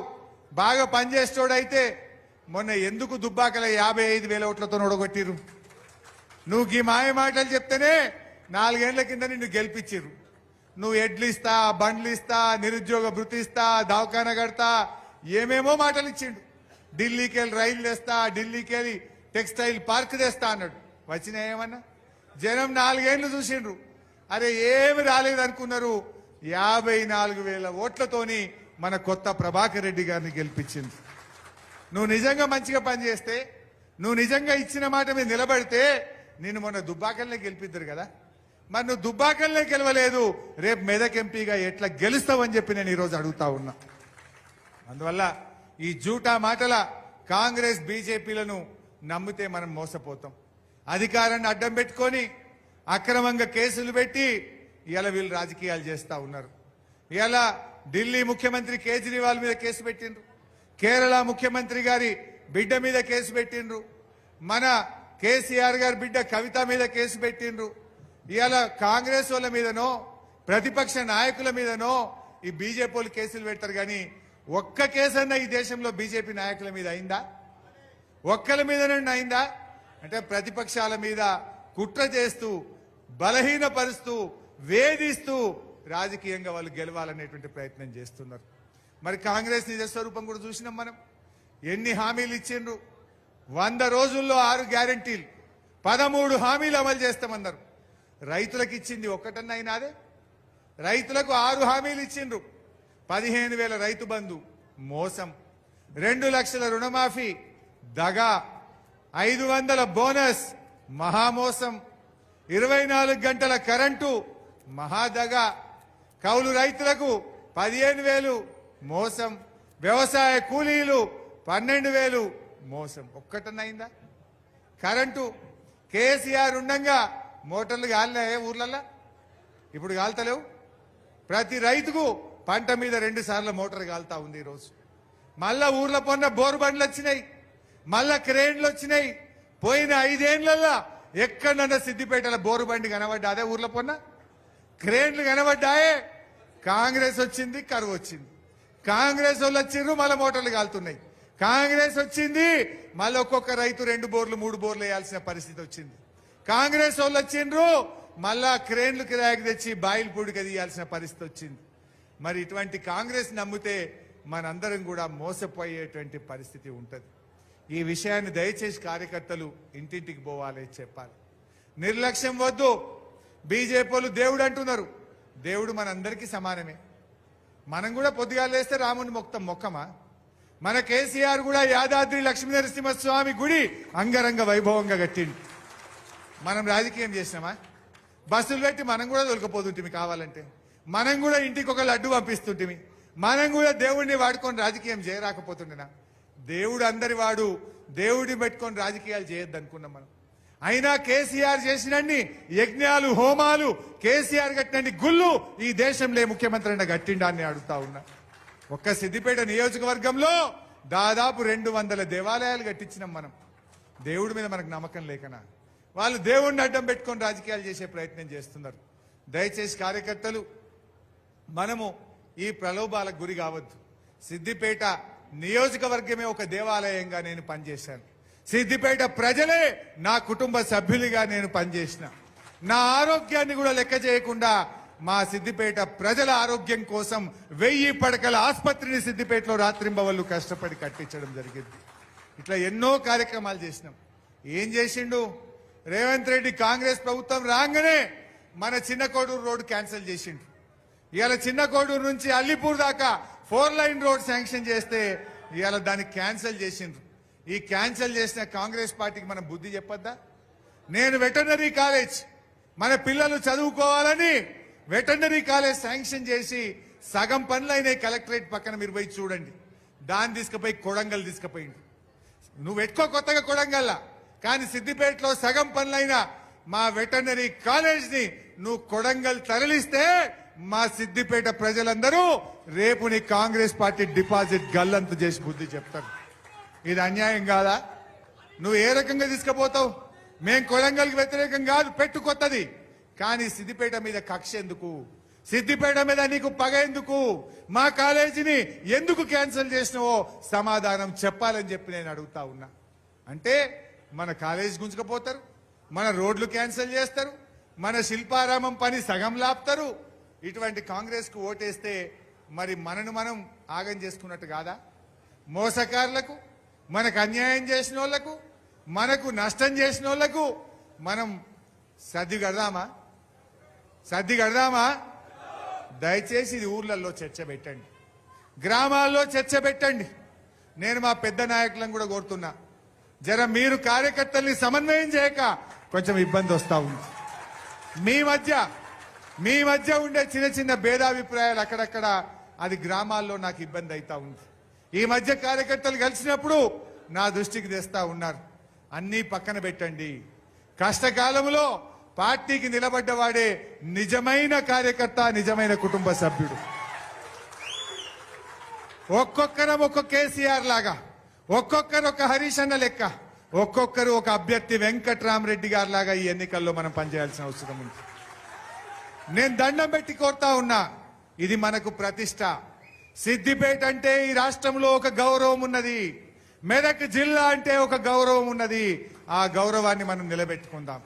బాగా పనిచేసేటోడైతే మొన్న ఎందుకు దుబ్బాకల 55,000 ఓట్లతో ఓడగొట్టిరు? నువ్వు ఈ మాయ మాటలు చెప్తేనే 4 ఏళ్ల కింద నిన్ను గెలిపించిరు. నువ్వు ఎడ్లు ఇస్తా, బండ్లు ఇస్తా, నిరుద్యోగ భృతి ఇస్తా, దవాఖాన కడతా, ఏమేమో మాటలు ఇచ్చిండు. ఢిల్లీకి వెళ్ళి రైలు తెస్తా, ఢిల్లీకి వెళ్ళి టెక్స్టైల్ పార్క్ తెస్తా అన్నాడు. వచ్చినా ఏమన్నా? జనం 4 ఏళ్లు చూసిండ్రు. అరే ఏమి రాలేదనుకున్నారు. 54,000 ఓట్లతోని మన కొత్త ప్రభాకర్ రెడ్డి గారిని గెలిపించింది. నువ్వు నిజంగా మంచిగా పనిచేస్తే, నువ్వు నిజంగా ఇచ్చిన మాట మీద నిలబడితే నిన్ను మొన్న దుబ్బాకల్నే గెలిపిద్దరు కదా. మరి నువ్వు దుబ్బాకల్నే గెలవలేదు, రేపు మెదక్ ఎంపీగా ఎట్లా గెలుస్తావని చెప్పి నేను ఈరోజు అడుగుతా ఉన్నా. అందువల్ల ఈ జూటా మాటల కాంగ్రెస్ బీజేపీలను నమ్మితే మనం మోసపోతాం. అధికారాన్ని అడ్డం పెట్టుకొని అక్రమంగా కేసులు పెట్టి ఇలా వీళ్ళు రాజకీయాలు చేస్తా ఉన్నారు. ఇలా ఢిల్లీ ముఖ్యమంత్రి కేజ్రీవాల్ మీద కేసు పెట్టిండ్రు, కేరళ ముఖ్యమంత్రి గారి బిడ్డ మీద కేసు పెట్టిండ్రు, మన కేసీఆర్ గారి బిడ్డ కవిత మీద కేసు పెట్టిండ్రు. ఇవాళ కాంగ్రెస్ వాళ్ళ మీదనో ప్రతిపక్ష నాయకుల మీదనో ఈ బీజేపీ వాళ్ళు కేసులు పెడతారు. కానీ ఒక్క కేసన్నా ఈ దేశంలో బీజేపీ నాయకుల మీద అయిందా? ఒక్కల మీదనన్నా అయిందా? అంటే ప్రతిపక్షాల మీద కుట్ర చేస్తూ, బలహీనపరుస్తూ, వేధిస్తూ రాజకీయంగా వాళ్ళు గెలవాలనేటువంటి ప్రయత్నం చేస్తున్నారు. మరి కాంగ్రెస్ నిజస్వరూపం కూడా చూసినాం మనం. ఎన్ని హామీలు ఇచ్చిండ్రు? 100 రోజుల్లో 6 గ్యారంటీలు, 13 హామీలు అమలు చేస్తామన్నారు. రైతులకు ఇచ్చింది ఒక్కటన్నా అయినాదే? రైతులకు 6 హామీలు ఇచ్చిండ్రు. 15,000 రైతు బంధు మోసం, 2 లక్షల రుణమాఫీ దగా, 500 బోనస్ మహామోసం, 24 గంటల కరెంటు మహాదగా, కౌలు రైతులకు 15,000 మోసం, వ్యవసాయ కూలీలు 12,000 మోసం. ఒక్కటన్నైందా? కరెంటు కేసీఆర్ ఉండంగా మోటార్లు కాలే ఊర్లల్లా, ఇప్పుడు కాల్తలేవు. ప్రతి రైతుకు పంట మీద 2 సార్లు మోటార్ కాలుతా ఉంది ఈరోజు. మళ్ళా ఊర్లో పొన్న బోరు బండ్లు వచ్చినాయి, మళ్ళా క్రేన్లు వచ్చినాయి. పోయిన 5 ఏళ్లలో ఎక్కడన్నా సిద్దిపేటలో బోరు బండి కనబడ్డా? అదే ఊర్లో పొన్న క్రేన్లు కనబడ్డాయే. కాంగ్రెస్ వచ్చింది, కరువు వచ్చింది. కాంగ్రెస్ వాళ్ళు వచ్చిర్రు, మళ్ళీ మోటార్లు కాలుతున్నాయి. కాంగ్రెస్ వచ్చింది, మళ్ళీ ఒక్కొక్క రైతు 2 బోర్లు 3 బోర్లు వేయాల్సిన పరిస్థితి వచ్చింది. కాంగ్రెస్ వాళ్ళు వచ్చిండ్రు, మళ్ళా క్రేన్లు కిరాయికి తెచ్చి బాయిల్ పూడికి తీయాల్సిన పరిస్థితి వచ్చింది. మరి ఇటువంటి కాంగ్రెస్ నమ్మితే మనందరం కూడా మోసపోయేటువంటి పరిస్థితి ఉంటుంది. ఈ విషయాన్ని దయచేసి కార్యకర్తలు ఇంటింటికి పోవాలి, చెప్పాలి. నిర్లక్ష్యం వద్దు. బీజేపీ వాళ్ళు దేవుడు అంటున్నారు. దేవుడు మనందరికీ సమానమే. మనం కూడా పొద్దుగాలు లేస్తే రాముని మొక్కమా? మన కేసీఆర్ కూడా యాదాద్రి లక్ష్మీ నరసింహస్వామి గుడి అంగరంగ వైభవంగా కట్టిండు. మనం రాజకీయం చేసినామా? బస్సులు పెట్టి మనం కూడా దొరికిపోతుంటిమి కావాలంటే, మనం కూడా ఇంటికి ఒక లడ్డు పంపిస్తుంటిమి, మనం కూడా దేవుడిని వాడుకొని రాజకీయం చేయరాకపోతుండేనా? దేవుడు అందరి వాడు, దేవుడిని పెట్టుకొని రాజకీయాలు చేయొద్దు అనుకున్నాం మనం. అయినా కేసీఆర్ చేసినన్ని యజ్ఞాలు హోమాలు, కేసీఆర్ కట్టినన్ని గుళ్ళు ఈ దేశంలో ముఖ్యమంత్రి అయినా కట్టిండా అని అడుగుతా ఉన్నా. ఒక్క సిద్దిపేట నియోజకవర్గంలో దాదాపు 200 దేవాలయాలు కట్టించినాం మనం. దేవుడి మీద మనకు నమ్మకం లేకనా? వాళ్ళు దేవుడిని అడ్డం పెట్టుకొని రాజకీయాలు చేసే ప్రయత్నం చేస్తున్నారు. దయచేసి కార్యకర్తలు మనము ఈ ప్రలోభాలకు గురి కావద్దు. సిద్దిపేట నియోజకవర్గమే ఒక దేవాలయంగా నేను పనిచేశాను. సిద్దిపేట ప్రజలే నా కుటుంబ సభ్యులుగా నేను పనిచేసిన. నా ఆరోగ్యాన్ని కూడా లెక్క చేయకుండా మా సిద్దిపేట ప్రజల ఆరోగ్యం కోసం 1000 పడకల ఆసుపత్రిని సిద్దిపేటలో రాత్రింబవళ్ళు కష్టపడి కట్టించడం జరిగింది. ఇట్లా ఎన్నో కార్యక్రమాలు చేసినాం. ఏం చేసిండు రేవంత్ రెడ్డి? కాంగ్రెస్ ప్రభుత్వం రాగానే మన చిన్న కోడూరు రోడ్డు క్యాన్సిల్ చేసిండు. ఇవాళ చిన్న కోడూరు నుంచి అల్లిపూర్ దాకా 4 లైన్ రోడ్ శాంక్షన్ చేస్తే ఇవాళ దాన్ని క్యాన్సిల్ చేసిండ్రు. ఈ క్యాన్సిల్ చేసిన కాంగ్రెస్ పార్టీకి మనం బుద్ధి చెప్పొద్దా? నేను వెటర్నరీ కాలేజ్ మన పిల్లలు చదువుకోవాలని వెటర్నరీ కాలేజ్ శాంక్షన్ చేసి సగం పనులైన కలెక్టరేట్ పక్కన మీరు పోయి చూడండి. దాన్ని తీసుకుపోయి కొడంగల్ తీసుకుపోయిండు. నువ్వు పెట్టుకో కొత్తగా కొడంగల్లా, కానీ సిద్దిపేటలో సగం పనులైన మా వెటర్నరీ కాలేజ్ ని నువ్వు కొడంగల్ తరలిస్తే మా సిద్దిపేట ప్రజలందరూ రేపు నీ కాంగ్రెస్ పార్టీ డిపాజిట్ గల్లంతు చేసి బుద్ధి చెప్తారు. ఇది అన్యాయం కాదా? నువ్వు ఏ రకంగా తీసుకుపోతావు? మేం కొడంగల్కి వ్యతిరేకం కాదు, పెట్టు కొత్తది. కానీ సిద్దిపేట మీద కక్ష ఎందుకు? సిద్దిపేట మీద నీకు పగ ఎందుకు? మా కాలేజీని ఎందుకు క్యాన్సిల్ చేసినావో సమాధానం చెప్పాలని చెప్పి నేను అడుగుతా ఉన్నా. అంటే మన కాలేజీ గుంజుకపోతారు, మన రోడ్లు క్యాన్సిల్ చేస్తారు, మన శిల్పారామం పని సగం లాపుతారు. ఇటువంటి కాంగ్రెస్ కు ఓటేస్తే మరి మనను మనం ఆగం చేసుకున్నట్టు కాదా? మోసకారులకు, మనకు అన్యాయం చేసిన వాళ్లకు, మనకు నష్టం చేసిన వాళ్లకు మనం సర్ది కడదామా? దయచేసి ఇది ఊర్లలో చర్చ పెట్టండి, గ్రామాల్లో చర్చ పెట్టండి. నేను మా పెద్ద నాయకులను కూడా కోరుతున్నా, జర మీరు కార్యకర్తల్ని సమన్వయం చేయక కొంచెం ఇబ్బంది వస్తా ఉంది. మీ మధ్య ఉండే చిన్న చిన్న భేదాభిప్రాయాలు అక్కడక్కడ అది గ్రామాల్లో నాకు ఇబ్బంది అవుతా ఉంది. ఈ మధ్య కార్యకర్తలు కలిసినప్పుడు నా దృష్టికి తెస్తా ఉన్నారు. అన్నీ పక్కన పెట్టండి. కష్టకాలంలో పార్టీకి నిలబడ్డవాడే నిజమైన కార్యకర్త, నిజమైన కుటుంబ సభ్యుడు. ఒక్కొక్కరం ఒక్కొక్క కేసీఆర్ లాగా, ఒక్కొక్కరు ఒక హరీష్ అన్న లెక్క, ఒక్కొక్కరు ఒక అభ్యర్థి వెంకట్రామరెడ్డి గారి లాగా ఈ ఎన్నికల్లో మనం పనిచేయాల్సిన అవసరం ఉంది. నేను దండం పెట్టి కోరుతా ఉన్నా, ఇది మనకు ప్రతిష్ట. సిద్దిపేట అంటే ఈ రాష్ట్రంలో ఒక గౌరవం ఉన్నది, మెదక్ జిల్లా అంటే ఒక గౌరవం ఉన్నది. ఆ గౌరవాన్ని మనం నిలబెట్టుకుందాం,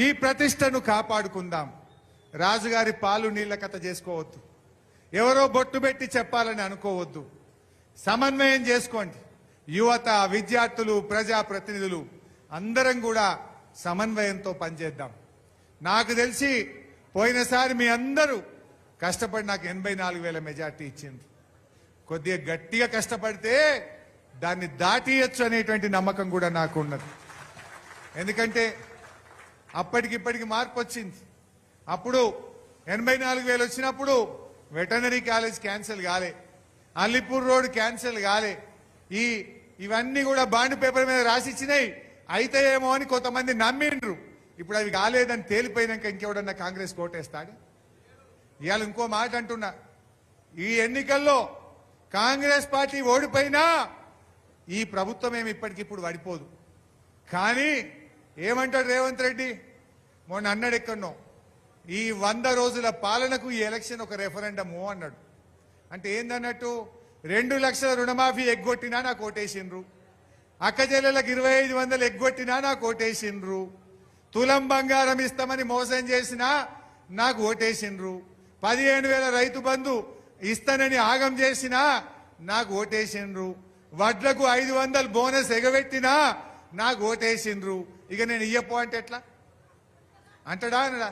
ఈ ప్రతిష్టను కాపాడుకుందాం. రాజుగారి పాలు నీళ్ల కథ చేసుకోవద్దు, ఎవరో బొట్టు పెట్టి చెప్పాలని అనుకోవద్దు. సమన్వయం చేసుకోండి. యువత, విద్యార్థులు, ప్రజాప్రతినిధులు అందరం కూడా సమన్వయంతో పనిచేద్దాం. నాకు తెలిసి పోయినసారి మీ అందరూ కష్టపడి నాకు 84,000 మెజార్టీ ఇచ్చింది. కొద్దిగా గట్టిగా కష్టపడితే దాన్ని దాటియచ్చు అనేటువంటి నమ్మకం కూడా నాకు ఉన్నది. ఎందుకంటే అప్పటికిప్పటికి మార్పు వచ్చింది. అప్పుడు 84,000 వచ్చినప్పుడు వెటర్నరీ కాలేజ్ క్యాన్సిల్ కాలే, అల్లిపూర్ రోడ్ క్యాన్సిల్ కాలే. ఇవన్నీ కూడా బాండ్ పేపర్ మీద రాసిచ్చినాయి, అయితే ఏమో అని కొంతమంది నమ్మిండ్రు. ఇప్పుడు అవి కాలేదని తేలిపోయినాక ఇంకెవడన్నా కాంగ్రెస్ కోటేస్తాడు? ఇవాళ ఇంకో మాట అంటున్నా, ఈ ఎన్నికల్లో కాంగ్రెస్ పార్టీ ఓడిపోయినా ఈ ప్రభుత్వం ఏమి ఇప్పటికిప్పుడు పడిపోదు. కానీ ఏమంటాడు రేవంత్ రెడ్డి? మొన్న అన్నాడు ఎక్కడనో, ఈ 100 రోజుల పాలనకు ఈ ఎలక్షన్ ఒక రెఫరెండము అన్నాడు. అంటే ఏందన్నట్టు? 2 లక్షల రుణమాఫీ ఎగ్గొట్టినా నాకు ఓటేసిండ్రు, అక్కచెల్లెలకు 2500 ఎగ్గొట్టినా నాకు ఓటేసిండ్రు, తులం బంగారం ఇస్తామని మోసం చేసినా నాకు ఓటేసిండ్రు, 15,000 రైతు బంధు ఇస్తానని ఆగం చేసినా నాకు ఓటేసిండ్రు, వడ్లకు 500 బోనస్ ఎగబెట్టినా నాకు ఓటేసిండ్రు. ఇక నేను ఇయ్యపో అంటే ఎట్లా అంటాడా అనడా?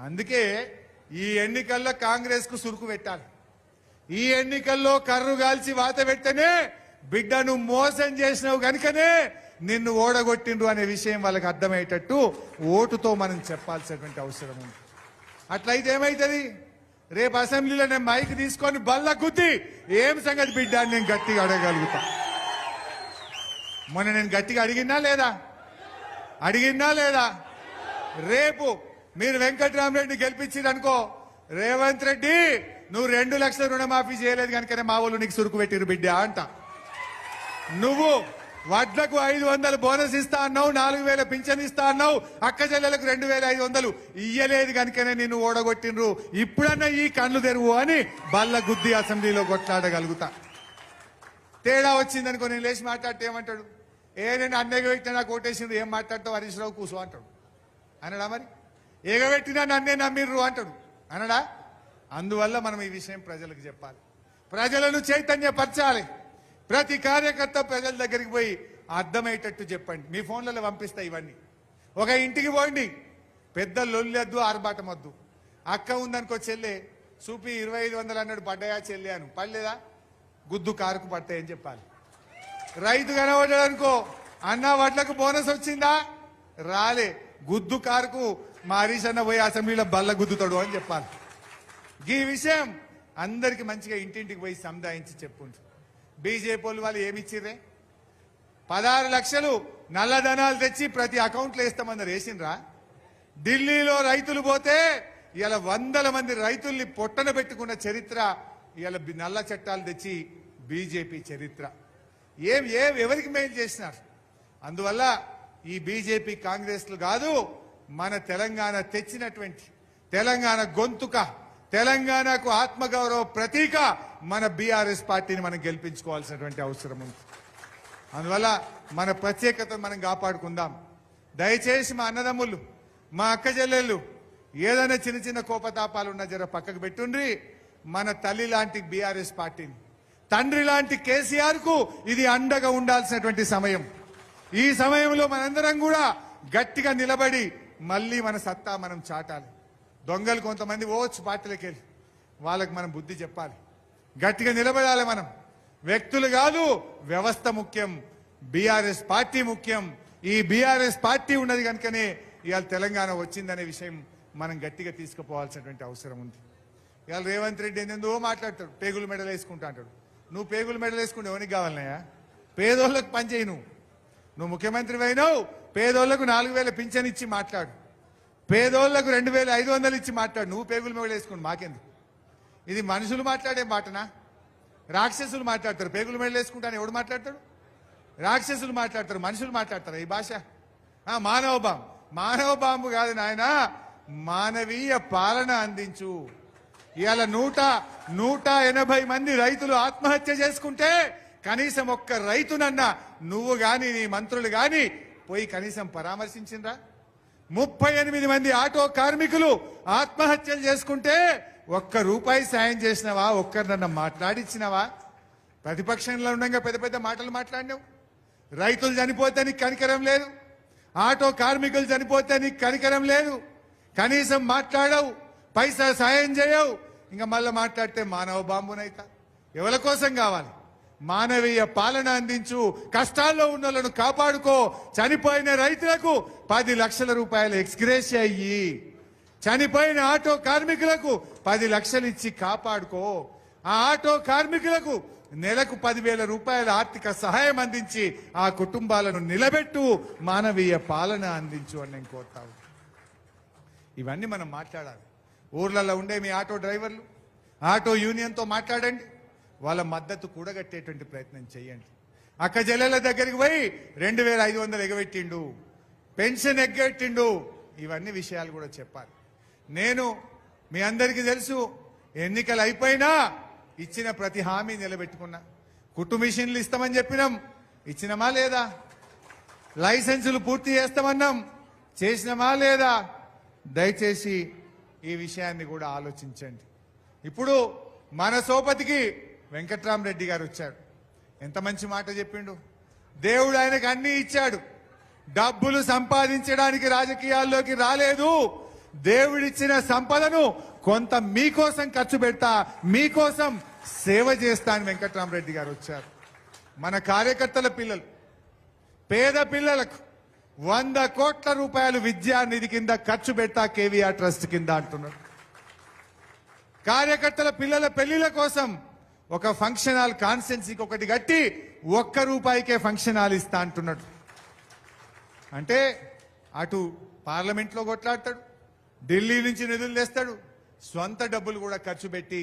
అందుకే ఈ ఎన్నికల్లో కాంగ్రెస్ కు సురుకు పెట్టాలి. ఈ ఎన్నికల్లో కర్రు గాల్చి వాత పెడితేనే బిడ్డను మోసం చేసినావు కనుకనే నిన్ను ఓడగొట్టిండ్రు అనే విషయం వాళ్ళకి అర్థమయ్యేటట్టు ఓటుతో మనం చెప్పాల్సినటువంటి అవసరం ఉంది. అట్లయితే ఏమైతుంది? రేపు అసెంబ్లీలో నేను మైక్ తీసుకొని బల్ల గుద్ది ఏం సంగతి బిడ్డ అని నేను గట్టిగా అడగగలుగుతా. మొన్న నేను గట్టిగా అడిగినా లేదా? రేపు మీరు వెంకట్రామరెడ్డి గెలిపించిరనుకో, రేవంత్ రెడ్డి నువ్వు 2 లక్షల రుణమాఫీ చేయలేదు కనుకనే మా వాళ్ళు నీకు సురుకు పెట్టిరు బిడ్డ అంట. నువ్వు వడ్లకు 500 బోనస్ ఇస్తా అన్నావు, 4000 పింఛన్ ఇస్తా అన్నావు, అక్క చెల్లెలకు 2500 ఇయ్యలేదు కనుకనే నిన్ను ఓడగొట్టినరు. ఇప్పుడన్నా ఈ కళ్ళు తెరువు అని బల్ల గుద్ది అసెంబ్లీలో కొట్లాడగలుగుతా. తేడా వచ్చిందనుకో నేను లేచి మాట్లాడితే ఏమంటాడు? నేను అన్నయ్య పెట్టినా నాకు ఓటేసిండ్రు, ఏం మాట్లాడతావు హరీష్ రావు కూర్చో అంటాడు. అనడా? మరి ఎగబెట్టినా నన్నే నమ్మిర్రు అంటాడు. అనడా? అందువల్ల మనం ఈ విషయం ప్రజలకు చెప్పాలి, ప్రజలను చైతన్యపరచాలి. ప్రతి కార్యకర్త ప్రజల దగ్గరికి పోయి అర్థమయ్యేటట్టు చెప్పండి. మీ ఫోన్లలో పంపిస్తా ఇవన్నీ. ఒక ఇంటికి పోండి, పెద్ద లొల్లొద్దు, ఆర్భాటం వద్దు. అక్క ఉందనుకో చెల్లె, చూపి 2500 అన్నాడు, పడ్డాయా చెల్లె అను, పడలేదా గుద్దు కారుకు పడతాయని చెప్పాలి. రైతు కనబడ్డాడు అనుకో, అన్న వడ్లకు బోనస్ వచ్చిందా, రాలే, గుద్దు కారుకు మా హరీష్ అన్న పోయి అసెంబ్లీలో బల్ల గుద్దుతాడు అని చెప్పాలి. ఈ విషయం అందరికి మంచిగా ఇంటింటికి పోయి సముదాయించి చెప్పుంటారు. బీజేపీ వాళ్ళు ఏమిచ్చిర్రే? 16 లక్షలు నల్లధనాలు తెచ్చి ప్రతి అకౌంట్లో వేస్తామన్నారు, వేసిండ్రా? ఢిల్లీలో రైతులు పోతే ఇలా 100 మంది రైతుల్ని పొట్టన పెట్టుకున్న చరిత్ర ఇలా నల్ల చట్టాలు తెచ్చి బీజేపీ చరిత్ర. ఎవరికి మేలు చేసినారు? అందువల్ల ఈ బీజేపీ కాంగ్రెస్లు కాదు, మన తెలంగాణ తెచ్చినటువంటి తెలంగాణ గొంతుక, తెలంగాణకు ఆత్మగౌరవ ప్రతీక మన బీఆర్ఎస్ పార్టీని మనం గెలిపించుకోవాల్సినటువంటి అవసరం ఉంది. అందువల్ల మన ప్రత్యేకతను మనం కాపాడుకుందాం. దయచేసి మా అన్నదమ్ములు, మా అక్క చెల్లెళ్ళు ఏదైనా చిన్న చిన్న కోపతాపాలు ఉన్నా జర పక్కకు పెట్టుండ్రి. మన తల్లి లాంటి బీఆర్ఎస్ పార్టీని, తండ్రి లాంటి కేసీఆర్ కు ఇది అండగా ఉండాల్సినటువంటి సమయం. ఈ సమయంలో మనందరం కూడా గట్టిగా నిలబడి మళ్ళీ మన సత్తా మనం చాటాలి. దొంగలు కొంతమంది పోవచ్చు పార్టీలకు వెళ్ళి, వాళ్ళకి మనం బుద్ధి చెప్పాలి. గట్టిగా నిలబడాలి. మనం వ్యక్తులు కాదు, వ్యవస్థ ముఖ్యం, బీఆర్ఎస్ పార్టీ ముఖ్యం. ఈ బీఆర్ఎస్ పార్టీ ఉన్నది కనుకనే ఇవాళ తెలంగాణ వచ్చిందనే విషయం మనం గట్టిగా తీసుకుపోవాల్సినటువంటి అవసరం ఉంది. ఇవాళ రేవంత్ రెడ్డి ఎందుకో మాట్లాడతాడు, పేగులు మెడలు వేసుకుంటా అంటాడు. నువ్వు పేగులు మెడలు వేసుకుంటే ఎవరికి కావాలన్నాయా? పేదోళ్ళకు పనిచేయి. నువ్వు ముఖ్యమంత్రి అయినావు, పేదోళ్లకు 4000 పింఛన్ ఇచ్చి మాట్లాడు, పేదోళ్లకు 2500 ఇచ్చి మాట్లాడు. నువ్వు పేగులు మెడలు వేసుకుంటు మాకెందుకు? ఇది మనుషులు మాట్లాడే మాటనా? రాక్షసులు మాట్లాడతారు. పేగులు మెడలు వేసుకుంటాను ఎవడు మాట్లాడతాడు? రాక్షసులు మాట్లాడతారు, మనుషులు మాట్లాడతారు ఈ భాష. మానవ బాంబు కాదు నాయన, మానవీయ పాలన అందించు. ఇవాళ 180 మంది రైతులు ఆత్మహత్య చేసుకుంటే కనీసం ఒక్క రైతునన్నా నువ్వు గాని నీ మంత్రులు గాని పోయి కనీసం పరామర్శించిండ్రా? 38 మంది ఆటో కార్మికులు ఆత్మహత్యలు చేసుకుంటే ఒక్క రూపాయి సాయం చేసినవా? ఒక్కరినన్నా మాట్లాడిచ్చినవా? ప్రతిపక్షంలో ఉండగా పెద్ద పెద్ద మాటలు మాట్లాడినావు. రైతులు చనిపోతే నీకు కనికరం లేదు, ఆటో కార్మికులు చనిపోతే నీకు కనికరం లేదు, కనీసం మాట్లాడవు, పైసా సాయం చేయవు. ఇంకా మళ్ళీ మాట్లాడితే మానవ బాంబునైతా. ఎవరి కోసం కావాలి? మానవీయ పాలన అందించు, కష్టాల్లో ఉన్న వాళ్ళను కాపాడుకో. చనిపోయిన రైతులకు 10 లక్షల రూపాయలు ఎక్స్గ్రేషియా అయ్యి, చనిపోయిన ఆటో కార్మికులకు 10 లక్షలు ఇచ్చి కాపాడుకో. ఆ ఆటో కార్మికులకు నెలకు 10,000 రూపాయల ఆర్థిక సహాయం అందించి ఆ కుటుంబాలను నిలబెట్టు, మానవీయ పాలన అందించు అని నేను కోరుతాను. ఇవన్నీ మనం మాట్లాడాలి. ఊర్లలో ఉండే మీ ఆటో డ్రైవర్లు, ఆటో యూనియన్తో మాట్లాడండి, వాళ్ళ మద్దతు కూడగట్టేటువంటి ప్రయత్నం చేయండి. అక్క చెల్లెల దగ్గరికి పోయి 2500 ఎగబెట్టిండు, పెన్షన్ ఎగ్గెట్టిండు, ఇవన్నీ విషయాలు కూడా చెప్పాలి. నేను మీ అందరికీ తెలుసు, ఎన్నికలు అయిపోయినా ఇచ్చిన ప్రతి హామీ నిలబెట్టుకున్నా. కుట్టు మిషన్లు ఇస్తామని చెప్పినాం, ఇచ్చినమా లేదా? లైసెన్సులు పూర్తి చేస్తామన్నాం, చేసినమా లేదా? దయచేసి ఈ విషయాన్ని కూడా ఆలోచించండి. ఇప్పుడు మన సోపతికి వెంకట్రామరెడ్డి గారు వచ్చాడు. ఎంత మంచి మాట చెప్పిండు. దేవుడు ఆయనకు అన్ని ఇచ్చాడు. డబ్బులు సంపాదించడానికి రాజకీయాల్లోకి రాలేదు. దేవుడిచ్చిన సంపదను కొంత మీకోసం ఖర్చు పెడతా, మీకోసం సేవ చేస్తా అని వెంకట్రామరెడ్డి గారు వచ్చారు. మన కార్యకర్తల పిల్లలు పేద పిల్లలకు 100 కోట్ల రూపాయలు విద్యా నిధి కింద ఖర్చు పెడతా కేవీఆర్ ట్రస్ట్ కింద అంటున్నాడు. కార్యకర్తల పిల్లల పెళ్లిల కోసం ఒక ఫంక్షన్ హాల్ కాన్స్టెన్సీకి ఒకటి కట్టి ₹1 ఫంక్షన్ హాల్ ఇస్తా అంటున్నాడు. అంటే అటు పార్లమెంట్లో కొట్లాడతాడు, ఢిల్లీ నుంచి నిధులు తెస్తాడు, స్వంత డబ్బులు కూడా ఖర్చు పెట్టి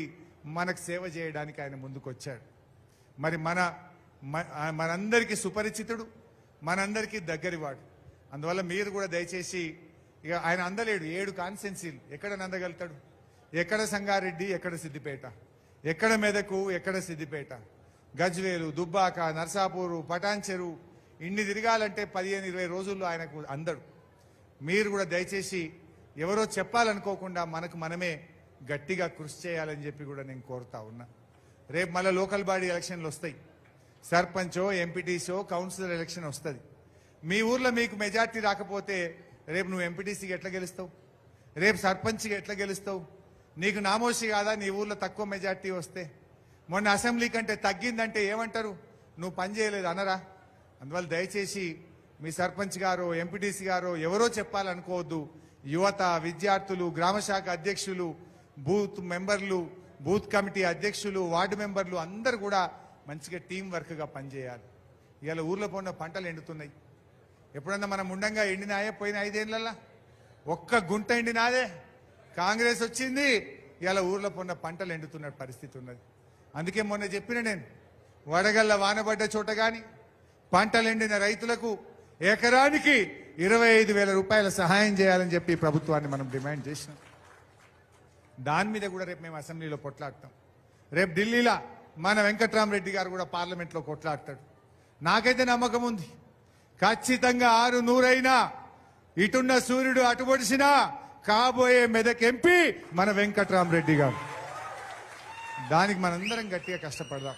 మనకు సేవ చేయడానికి ఆయన ముందుకొచ్చాడు. మరి మనందరికీ సుపరిచితుడు, మనందరికీ దగ్గరివాడు. అందువల్ల మీరు కూడా దయచేసి ఇక ఆయన అందలేడు. 7 కాన్స్టెన్సీలు ఎక్కడ నందగలుగుతాడు? ఎక్కడ సంగారెడ్డి, ఎక్కడ సిద్దిపేట, ఎక్కడ మెదకు, ఎక్కడ సిద్దిపేట, గజ్వేలు, దుబ్బాక, నర్సాపూరు, పటాన్చెరు ఇన్ని తిరగాలంటే 15-20 రోజుల్లో ఆయనకు అందడు. మీరు కూడా దయచేసి ఎవరో చెప్పాలనుకోకుండా మనకు మనమే గట్టిగా కృషి చేయాలని చెప్పి కూడా నేను కోరుతా ఉన్నా. రేపు మళ్ళీ లోకల్ బాడీ ఎలక్షన్లు వస్తాయి. సర్పంచో, ఎంపీటీసో, కౌన్సిలర్ ఎలక్షన్ వస్తుంది. మీ ఊర్లో మీకు మెజార్టీ రాకపోతే రేపు నువ్వు ఎంపీటీసీకి ఎట్లా గెలుస్తావు? రేపు సర్పంచ్కి ఎట్లా గెలుస్తావు? నీకు నామోషి కాదా నీ ఊర్లో తక్కువ మెజార్టీ వస్తే? మొన్న అసెంబ్లీ కంటే తగ్గిందంటే ఏమంటారు? నువ్వు పని చేయలేదు అనరా? అందువల్ల దయచేసి మీ సర్పంచ్ గారో, ఎంపీటీసీ గారో ఎవరో చెప్పాలనుకోవద్దు. యువత, విద్యార్థులు, గ్రామశాఖ అధ్యక్షులు, బూత్ మెంబర్లు, బూత్ కమిటీ అధ్యక్షులు, వార్డు మెంబర్లు అందరూ కూడా మంచిగా టీం వర్క్గా పనిచేయాలి. ఇవాళ ఊర్లో పోయిన పంటలు ఎండుతున్నాయి. ఎప్పుడన్నా మనం ఉండంగా ఎండినాయే పోయిన 5 ఏళ్లలో? ఒక్క గుంట ఎండినాదే. కాంగ్రెస్ వచ్చింది, ఇవాళ ఊర్లో పోయిన పంటలు ఎండుతున్న పరిస్థితి ఉన్నది. అందుకే మొన్న చెప్పిన నేను, వడగళ్ళ వానబడ్డ చోట గాని పంటలు ఎండిన రైతులకు ఎకరానికి 25,000 రూపాయల సహాయం చేయాలని చెప్పి ప్రభుత్వాన్ని మనం డిమాండ్ చేసినాం. దాని మీద కూడా రేపు మేము అసెంబ్లీలో కొట్లాడతాం. రేపు ఢిల్లీలో మన వెంకట్రామరెడ్డి గారు కూడా పార్లమెంట్లో కొట్లాడతాడు. నాకైతే నమ్మకం ఉంది, ఖచ్చితంగా 600 అయినా ఇటున్న సూర్యుడు అటు పొడిసినా కాబోయే మెదక్ ఎంపీ మన వెంకట్రామరెడ్డి గారు. దానికి మనందరం గట్టిగా కష్టపడదాం.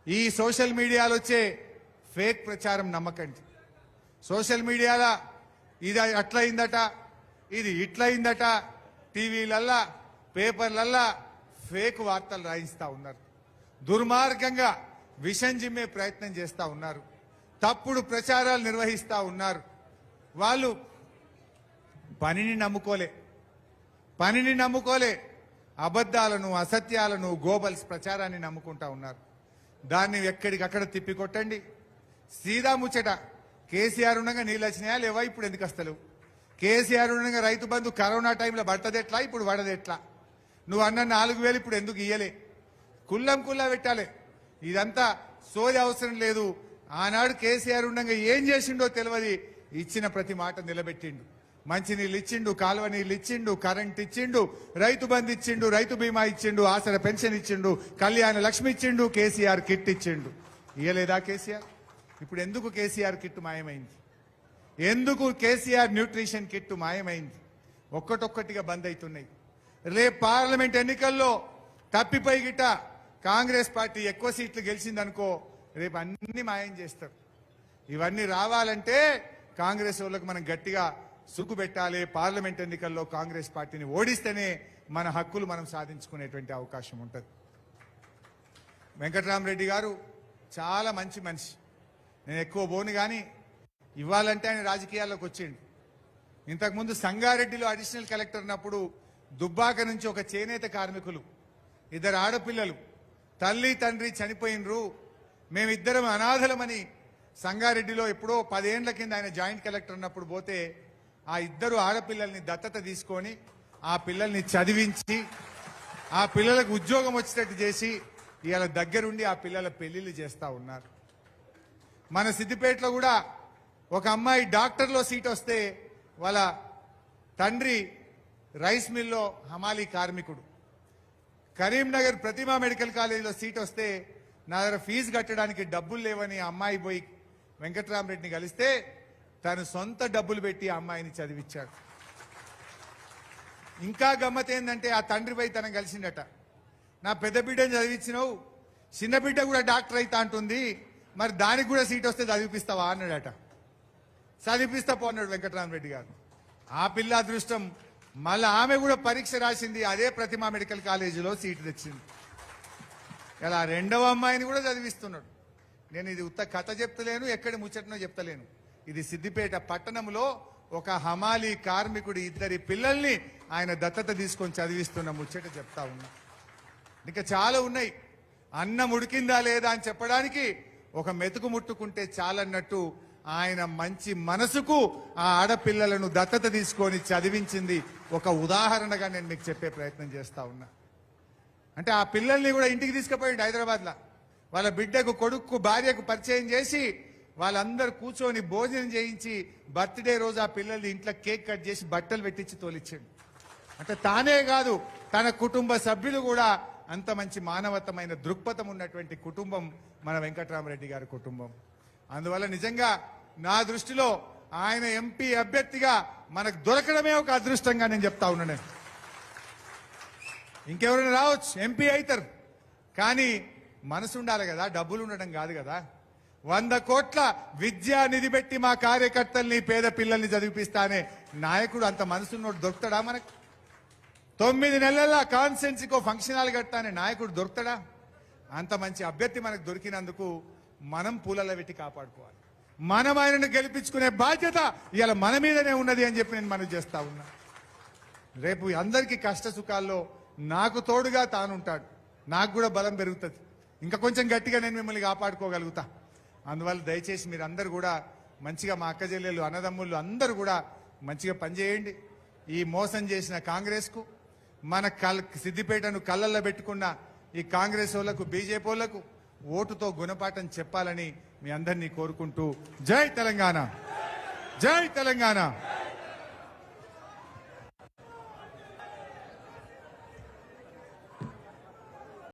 ఈ సోషల్ మీడియాలో వచ్చే ఫేక్ ప్రచారం నమ్మకండి. సోషల్ మీడియాలో ఇది అట్లయిందట, ఇది ఇట్లయిందట, టీవీలల్లా, పేపర్లల్లా ఫేక్ వార్తలు రాయిస్తా ఉన్నారు. దుర్మార్గంగా విషం జిమ్మే ప్రయత్నం చేస్తా ఉన్నారు. తప్పుడు ప్రచారాలు నిర్వహిస్తా ఉన్నారు. వాళ్ళు పనిని నమ్ముకోలే, అబద్ధాలను, అసత్యాలను, గోబల్స్ ప్రచారాన్ని నమ్ముకుంటా ఉన్నారు. దాన్ని ఎక్కడికక్కడ తిప్పికొట్టండి. సీదా ముచ్చట, కేసీఆర్ ఉండగా నీళ్ళు వచ్చినాయా లేవా? ఇప్పుడు ఎందుకు వస్తలేవు? కేసీఆర్ ఉండగా రైతు బంధు కరోనా టైంలో పడతదెట్లా, ఇప్పుడు పడదెట్లా? నువ్వు అన్న 4,000 ఇప్పుడు ఎందుకు ఇయ్యలే? కుల్లా పెట్టాలి. ఇదంతా సోది అవసరం లేదు. ఆనాడు కేసీఆర్ ఉండగా ఏం చేసిండో తెలియదు. ఇచ్చిన ప్రతి మాట నిలబెట్టిండు. మంచినీళ్ళు ఇచ్చిండు, కాలువ నీళ్ళు ఇచ్చిండు, కరెంట్ ఇచ్చిండు, రైతు బంధు ఇచ్చిండు, రైతు బీమా ఇచ్చిండు, ఆసర పెన్షన్ ఇచ్చిండు, కళ్యాణ లక్ష్మి ఇచ్చిండు, కేసీఆర్ కిట్ ఇచ్చిండు. ఇయ్యలేదా కేసీఆర్? ఇప్పుడు ఎందుకు కేసీఆర్ కిట్ మాయమైంది? ఎందుకు కేసీఆర్ న్యూట్రిషన్ కిట్ మాయమైంది? ఒక్కటొక్కటిగా బంద్ అవుతున్నాయి. రేపు పార్లమెంట్ ఎన్నికల్లో తప్పిపోయి గిట్ట కాంగ్రెస్ పార్టీ ఎక్కువ సీట్లు గెలిచిందనుకో, రేపు అన్ని మాయం చేస్తారు. ఇవన్నీ రావాలంటే కాంగ్రెస్ వాళ్ళకు మనం గట్టిగా సుక్కు పెట్టాలి. పార్లమెంట్ ఎన్నికల్లో కాంగ్రెస్ పార్టీని ఓడిస్తేనే మన హక్కులు మనం సాధించుకునేటువంటి అవకాశం ఉంటుంది. వెంకట్రామరెడ్డి గారు చాలా మంచి మనిషి. నేను ఎక్కువ పోను కానీ ఇవ్వాలంటే ఆయన రాజకీయాల్లోకి వచ్చిండు. ఇంతకుముందు సంగారెడ్డిలో అడిషనల్ కలెక్టర్ ఉన్నప్పుడు దుబ్బాక నుంచి ఒక చేనేత కార్మికులు, 2 ఆడపిల్లలు, తల్లి తండ్రి చనిపోయినరు, మేమిద్దరం అనాథలమని సంగారెడ్డిలో ఎప్పుడో 10 ఏళ్ల కింద ఆయన జాయింట్ కలెక్టర్ ఉన్నప్పుడు పోతే ఆ 2 ఆడపిల్లల్ని దత్తత తీసుకొని ఆ పిల్లల్ని చదివించి ఆ పిల్లలకు ఉద్యోగం వచ్చేటట్టు చేసి ఇవాళ దగ్గరుండి ఆ పిల్లల పెళ్లిళ్ళు చేస్తా ఉన్నారు. మన సిద్దిపేటలో కూడా ఒక అమ్మాయి డాక్టర్లో సీట్ వస్తే వాళ్ళ తండ్రి రైస్ మిల్లో హమాలీ కార్మికుడు. కరీంనగర్ ప్రతిమా మెడికల్ కాలేజీలో సీట్ వస్తే నా దగ్గర ఫీజు కట్టడానికి డబ్బులు లేవని ఆ అమ్మాయి పోయి వెంకట్రామరెడ్డిని కలిస్తే తను సొంత డబ్బులు పెట్టి ఆ అమ్మాయిని చదివించాడు. ఇంకా గమ్మత్ ఏంటంటే ఆ తండ్రి పోయి తనను కలిసిండట. నా పెద్ద బిడ్డని చదివించినావు, చిన్న బిడ్డ కూడా డాక్టర్ అయితా అంటుంది, మరి దానికి కూడా సీట్ వస్తే చదివిపిస్తావా అన్నాడట. చదివిపిస్తా పోన్నాడు వెంకట్రామరెడ్డి గారు. ఆ పిల్ల అదృష్టం మళ్ళీ ఆమె కూడా పరీక్ష రాసింది, అదే ప్రతిమా మెడికల్ కాలేజీలో సీటు తెచ్చింది. ఇలా 2వ అమ్మాయిని కూడా చదివిస్తున్నాడు. నేను ఇది ఉత్త కథ చెప్తలేను, ఎక్కడి ముచ్చటనో చెప్తలేను. ఇది సిద్దిపేట పట్టణంలో ఒక హమాలీ కార్మికుడి 2 పిల్లల్ని ఆయన దత్తత తీసుకొని చదివిస్తున్న ముచ్చట చెప్తా ఉన్నా. ఇంకా చాలా ఉన్నాయి. అన్నం ఉడికిందా లేదా అని చెప్పడానికి ఒక మెతుకు ముట్టుకుంటే చాలన్నట్టు ఆయన మంచి మనసుకు ఆ ఆడపిల్లలను దత్తత తీసుకొని చదివించింది ఒక ఉదాహరణగా నేను మీకు చెప్పే ప్రయత్నం చేస్తా ఉన్నా. అంటే ఆ పిల్లల్ని కూడా ఇంటికి తీసుకుపోయిండు హైదరాబాద్లో. వాళ్ళ బిడ్డకు, కొడుకు, భార్యకు పరిచయం చేసి వాళ్ళందరూ కూర్చొని భోజనం చేయించి బర్త్డే రోజు ఆ పిల్లల్ని ఇంట్లో కేక్ కట్ చేసి బట్టలు పెట్టించి తోలిచ్చాడు. అంటే తానే కాదు, తన కుటుంబ సభ్యులు కూడా అంత మంచి మానవతమైన దృక్పథం ఉన్నటువంటి కుటుంబం మన వెంకట్రామరెడ్డి గారి కుటుంబం. అందువల్ల నిజంగా నా దృష్టిలో ఆయన ఎంపీ అభ్యర్థిగా మనకు దొరకడమే ఒక అదృష్టంగా నేను చెప్తా ఉన్నాను. ఇంకెవరైనా రావచ్చు, ఎంపీ అవుతారు, కానీ మనసు ఉండాలి కదా, డబ్బులు ఉండడం కాదు కదా. 100 కోట్ల విద్యా నిధి పెట్టి మా కార్యకర్తల్ని, పేద పిల్లల్ని చదివిపిస్తానే నాయకుడు అంత మనసున్నోడు దొరుకుతాడా మనకు? 9 నెలల కాన్స్టెన్సీకో ఫంక్షన్ హాల్ కట్టానే నాయకుడు దొరుకుతాడా? అంత మంచి అభ్యర్థి మనకు దొరికినందుకు మనం పూలలో పెట్టి కాపాడుకోవాలి. మనం ఆయనను గెలిపించుకునే బాధ్యత ఇవాళ మన మీదనే ఉన్నది అని చెప్పి నేను మనవి చేస్తా ఉన్నా. రేపు అందరికీ కష్ట సుఖాల్లో నాకు తోడుగా తానుంటాడు, నాకు కూడా బలం పెరుగుతుంది, ఇంకా కొంచెం గట్టిగా నేను మిమ్మల్ని కాపాడుకోగలుగుతా. అందువల్ల దయచేసి మీరందరూ కూడా మంచిగా, మా అక్క చెల్లెలు, అన్నదమ్ముళ్ళు అందరూ కూడా మంచిగా పనిచేయండి. ఈ మోసం చేసిన కాంగ్రెస్కు, మన సిద్దిపేటను కళ్ళల్లో పెట్టుకున్న ఈ కాంగ్రెస్ వాళ్ళకు, బీజేపీ వాళ్ళకు ఓటుతో గుణపాఠం చెప్పాలని మీ అందరినీ కోరుకుంటూ, జై తెలంగాణ, జై తెలంగాణ.